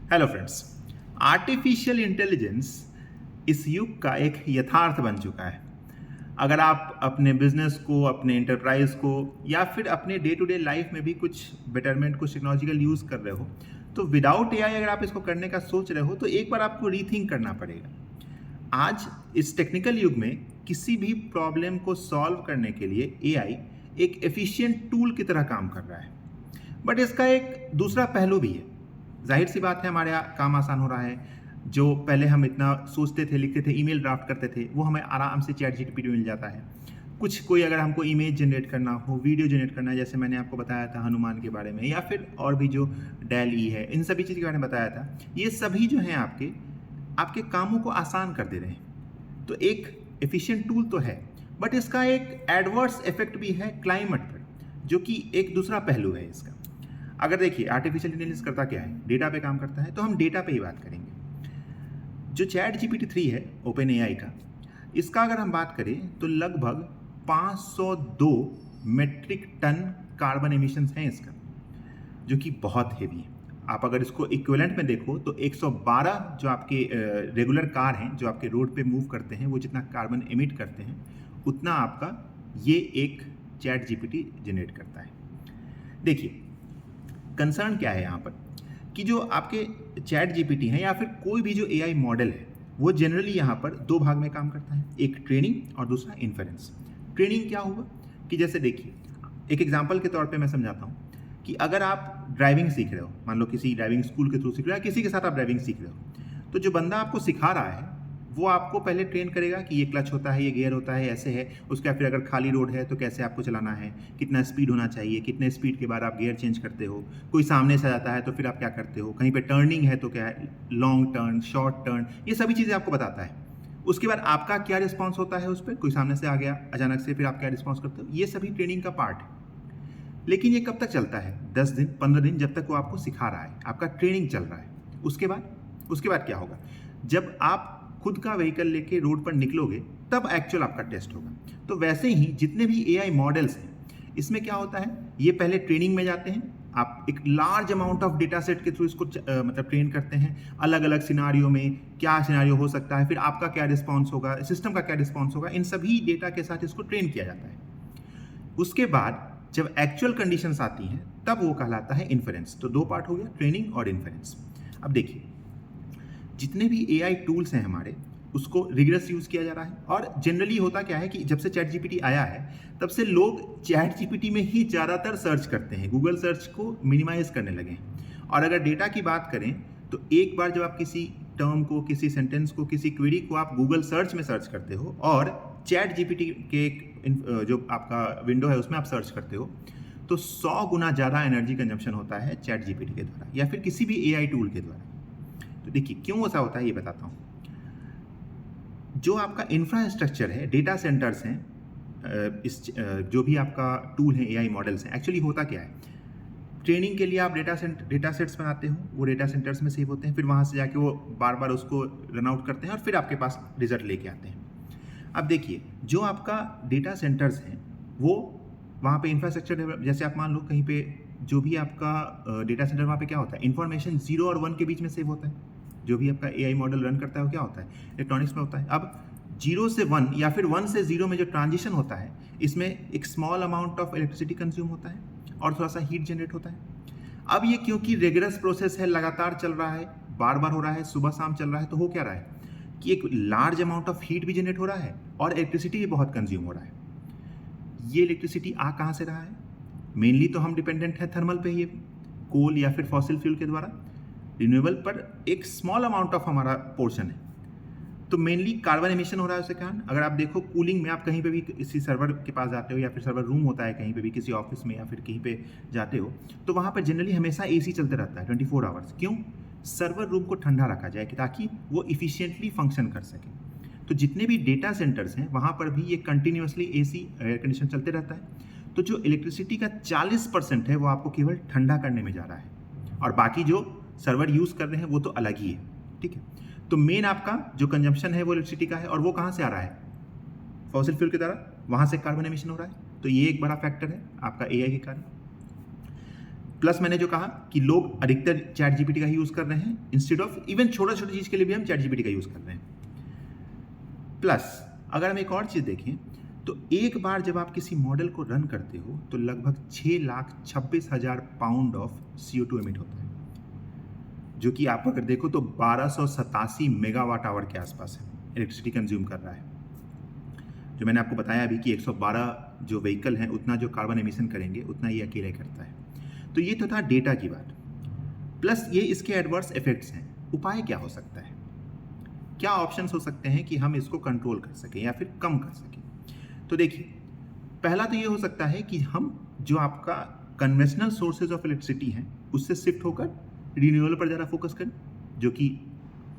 Hello friends. Artificial intelligence इस युग का एक यथार्थ बन चुका है। अगर आप अपने बिजनेस को, अपने एंटरप्राइज को या फिर अपने डे टू डे लाइफ में भी कुछ बेटरमेंट, कुछ टेक्नोलॉजिकल यूज़ कर रहे हो, तो विदाउट एआई अगर आप इसको करने का सोच रहे हो तो एक बार आपको रीथिंक करना पड़ेगा। आज इस टेक्निकल युग में किसी भी प्रॉब्लम को सॉल्व करने के लिए एआई एक एफिशिएंट टूल की तरह काम कर रहा है। बट इसका एक दूसरा पहलू भी है। जाहिर सी बात है, हमारे यहाँ काम आसान हो रहा है। जो पहले हम इतना सोचते थे, लिखते थे, ईमेल ड्राफ्ट करते थे, वो हमें आराम से चैट जीपीटी मिल जाता है। कुछ कोई अगर हमको इमेज जनरेट करना हो, वीडियो जनरेट करना है, जैसे मैंने आपको बताया था हनुमान के बारे में, या फिर और भी जो डैल ई है, इन सभी चीज़ के बारे में बताया था। ये सभी जो हैं आपके आपके कामों को आसान कर दे रहे हैं। तो एक एफिशिएंट टूल तो है, बट इसका एक एडवर्स इफेक्ट भी है क्लाइमेट पर, जो कि एक दूसरा पहलू है इसका। अगर देखिए, आर्टिफिशियल इंटेलिजेंस करता क्या है, डेटा पे काम करता है, तो हम डेटा पे ही बात करेंगे। जो चैट जीपीटी 3 है ओपन एआई का, इसका अगर हम बात करें तो लगभग 502 मेट्रिक टन कार्बन एमिशंस हैं इसका, जो कि बहुत हेवी है। आप अगर इसको इक्विवेलेंट में देखो तो 112 जो आपके रेगुलर कार हैं, जो आपके रोड पे मूव करते हैं, वो जितना कार्बन एमिट करते हैं, उतना आपका ये एक चैट जीपीटी जनरेट करता है। देखिए, कंसर्न क्या है यहाँ पर कि जो आपके चैट जीपीटी हैं या फिर कोई भी जो एआई मॉडल है, वो जनरली यहाँ पर दो भाग में काम करता है, एक ट्रेनिंग और दूसरा इन्फेरेंस। ट्रेनिंग क्या होगा कि जैसे देखिए, एक एग्जांपल के तौर पे मैं समझाता हूँ कि अगर आप ड्राइविंग सीख रहे हो, मान लो किसी ड्राइविंग स्कूल के थ्रू सीख रहे हो या किसी के साथ आप ड्राइविंग सीख रहे हो, तो जो बंदा आपको सिखा रहा है वो आपको पहले ट्रेन करेगा कि ये क्लच होता है, ये गियर होता है, ऐसे है। उसके बाद फिर अगर खाली रोड है तो कैसे आपको चलाना है, कितना स्पीड होना चाहिए, कितने स्पीड के बाद आप गियर चेंज करते हो, कोई सामने से आता है तो फिर आप क्या करते हो, कहीं पे टर्निंग है तो क्या है, लॉन्ग टर्न, शॉर्ट टर्न, ये सभी चीज़ें आपको बताता है। उसके बाद आपका क्या रिस्पॉन्स होता है उस पर, कोई सामने से आ गया अचानक से, फिर आप क्या रिस्पॉन्स करते हो, ये सभी ट्रेनिंग का पार्ट है। लेकिन ये कब तक चलता है? 10 दिन, 15 दिन, जब तक वो आपको सिखा रहा है, आपका ट्रेनिंग चल रहा है। उसके बाद क्या होगा? जब आप खुद का व्हीकल लेके रोड पर निकलोगे, तब एक्चुअल आपका टेस्ट होगा। तो वैसे ही जितने भी एआई मॉडल्स हैं, इसमें क्या होता है, ये पहले ट्रेनिंग में जाते हैं। आप एक large amount of data set के थ्रू इसको मतलब ट्रेन करते हैं, अलग अलग सिनारियो में क्या सिनारियो हो सकता है, फिर आपका क्या रिस्पॉन्स होगा, सिस्टम का क्या रिस्पॉन्स होगा, इन सभी डेटा के साथ इसको ट्रेन किया जाता है। उसके बाद जब एक्चुअल कंडीशंस आती हैं, तब वो कहलाता है इन्फेरेंस। तो दो पार्ट हो गया, ट्रेनिंग और इन्फेरेंस। अब देखिए, जितने भी एआई टूल्स हैं हमारे, उसको रिगरस यूज़ किया जा रहा है। और जनरली होता क्या है कि जब से चैट जीपीटी आया है, तब से लोग चैट जीपीटी में ही ज़्यादातर सर्च करते हैं, गूगल सर्च को मिनिमाइज करने लगे हैं। और अगर डेटा की बात करें तो एक बार जब आप किसी टर्म को, किसी सेंटेंस को, किसी क्वेरी को आप गूगल सर्च में सर्च करते हो और चैट जीपीटी के जो आपका विंडो है उसमें आप सर्च करते हो, तो 100 गुना ज़्यादा एनर्जी कंजम्पशन होता है चैट जीपीटी के द्वारा या फिर किसी भी एआई टूल के द्वारा। तो देखिए, क्यों ऐसा होता है ये बताता हूँ। जो आपका इंफ्रास्ट्रक्चर है, डेटा सेंटर्स हैं, जो भी आपका टूल है, एआई मॉडल्स हैं, एक्चुअली होता क्या है, ट्रेनिंग के लिए आप डेटा सेट्स बनाते हो, वो डेटा सेंटर्स में सेव होते हैं, फिर वहाँ से जाके वो बार बार उसको रन आउट करते हैं और फिर आपके पास रिजल्ट लेके आते हैं। अब देखिए, जो आपका डेटा सेंटर्स हैं, वो वहाँ पे इंफ्रास्ट्रक्चर, जैसे आप मान लो कहीं पे जो भी आपका डेटा सेंटर, वहाँ पे क्या होता है, इन्फॉर्मेशन 0 और 1 के बीच में सेव होता है। जो भी आपका एआई मॉडल रन करता है वो क्या होता है, इलेक्ट्रॉनिक्स में होता है। अब 0 से 1 या फिर 1 से 0 में जो ट्रांजिशन होता है, इसमें एक small amount of electricity consume होता है और थोड़ा सा हीट जनरेट होता है। अब ये क्योंकि रेगुलस प्रोसेस है, लगातार चल रहा है, बार बार हो रहा है, सुबह शाम चल रहा है, तो हो क्या रहा है कि एक लार्ज अमाउंट ऑफ हीट भी जनरेट हो रहा है और इलेक्ट्रिसिटी भी बहुत कंज्यूम हो रहा है। ये इलेक्ट्रिसिटी आ कहाँ से रहा है? मेनली तो हम डिपेंडेंट है थर्मल पे, ये कोल या फिर फॉसिल फ्यूल के द्वारा। रिन्यूएबल पर एक स्मॉल अमाउंट ऑफ हमारा पोर्शन है, तो मेनली कार्बन एमिशन हो रहा है उसके कारण। अगर आप देखो, कूलिंग में आप कहीं पे भी किसी सर्वर के पास जाते हो या फिर सर्वर रूम होता है कहीं पे भी, किसी ऑफिस में या फिर कहीं पे जाते हो, तो वहाँ पर जनरली हमेशा एसी चलते रहता है 24 आवर्स। क्यों? सर्वर रूम को ठंडा रखा जाए ताकि वो इफिशियंटली फंक्शन कर सके। तो जितने भी डेटा सेंटर्स हैं, वहाँ पर भी ये कंटिन्यूसली एसी, एयर कंडीशन चलते रहता है। तो जो इलेक्ट्रिसिटी का 40% है वो आपको केवल ठंडा करने में जा रहा है, और बाकी जो सर्वर यूज़ कर रहे हैं वो तो अलग ही है। ठीक है, तो मेन आपका जो कंजम्पशन है वो इलेक्ट्रिसिटी का है, और वो कहाँ से आ रहा है, फॉसिल फ्यूल की तरह, वहाँ से कार्बन एमिशन हो रहा है। तो ये एक बड़ा फैक्टर है आपका एआई के कारण। प्लस मैंने जो कहा कि लोग अधिकतर चैट जीपीटी का ही यूज़ कर रहे हैं इंस्टेड ऑफ इवन छोटा छोटा चीज़ के लिए भी हम चैट जीपीटी का यूज़ कर रहे हैं। प्लस अगर हम एक और चीज़ देखें तो एक बार जब आप किसी मॉडल को रन करते हो तो लगभग 6,26,000 पाउंड ऑफ CO2 एमिट होता है, जो कि आप अगर देखो तो 1287 मेगावाट आवर के आसपास है, इलेक्ट्रिसिटी कंज्यूम कर रहा है। जो मैंने आपको बताया अभी कि 112 जो व्हीकल हैं उतना जो कार्बन एमिशन करेंगे उतना ये अकेले करता है। तो ये तो था डेटा की बात। प्लस ये इसके एडवर्स इफेक्ट्स हैं। उपाय क्या हो सकता है, क्या ऑप्शंस हो सकते हैं कि हम इसको कंट्रोल कर सकें या फिर कम कर सकें? तो देखिए, पहला तो ये हो सकता है कि हम जो आपका कन्वेंशनल सोर्सेज ऑफ इलेक्ट्रिसिटी हैं उससे शिफ्ट होकर रिन्यूएबल पर ज़्यादा फोकस करें, जो कि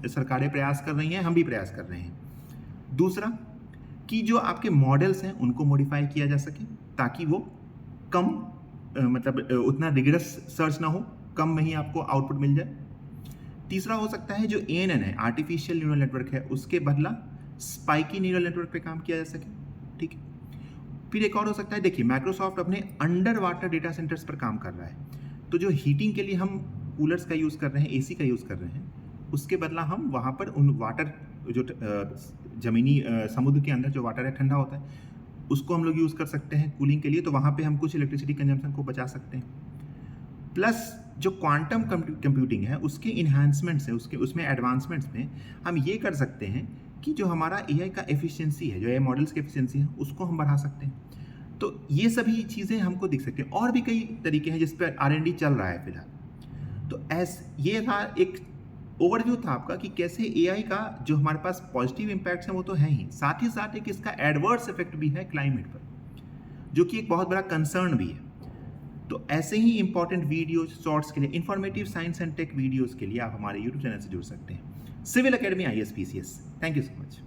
सरकारें प्रयास कर रही हैं, हम भी प्रयास कर रहे हैं। दूसरा कि जो आपके मॉडल्स हैं उनको मॉडिफाई किया जा सके ताकि वो कम मतलब उतना रिगरस सर्च ना हो, कम में ही आपको आउटपुट मिल जाए। तीसरा हो सकता है जो ANN है, आर्टिफिशियल न्यूरल नेटवर्क है, उसके बदला स्पाइकी न्यूरल नेटवर्क पे काम किया जा सके। ठीक है, फिर एक और हो सकता है, देखिए माइक्रोसॉफ्ट अपने अंडर वाटर डेटा सेंटर्स पर काम कर रहा है, तो जो हीटिंग के लिए हम कूलर्स का यूज़ कर रहे हैं, AC का यूज़ कर रहे हैं, उसके बदला हम वहाँ पर उन वाटर जो ज़मीनी समुद्र के अंदर जो वाटर है ठंडा होता है उसको हम लोग यूज़ कर सकते हैं कूलिंग के लिए, तो वहाँ पे हम कुछ इलेक्ट्रिसिटी कंजम्पशन को बचा सकते हैं। प्लस जो क्वांटम कंप्यूटिंग है उसके इन्हांसमेंट्स है, उसमें एडवांसमेंट्स में हम ये कर सकते हैं कि जो हमारा AI का एफिशिएंसी है, जो AI मॉडल्स की एफिशिएंसी है उसको हम बढ़ा सकते हैं। तो ये सभी चीज़ें हमको दिख सकती हैं, और भी कई तरीके हैं जिस पर R&D चल रहा है फिलहाल। तो ये था एक ओवरव्यू था आपका कि कैसे AI का जो हमारे पास पॉजिटिव इम्पैक्ट्स हैं वो तो हैं ही, साथ ही साथ एक इसका एडवर्स इफेक्ट भी है क्लाइमेट पर, जो कि एक बहुत बड़ा कंसर्न भी है। तो ऐसे ही इंपॉर्टेंट वीडियोज शॉर्ट्स के लिए, informative science and tech videos के लिए आप हमारे यूट्यूब चैनल से जुड़ सकते हैं। Civil academy ISPCS। Thank you so much.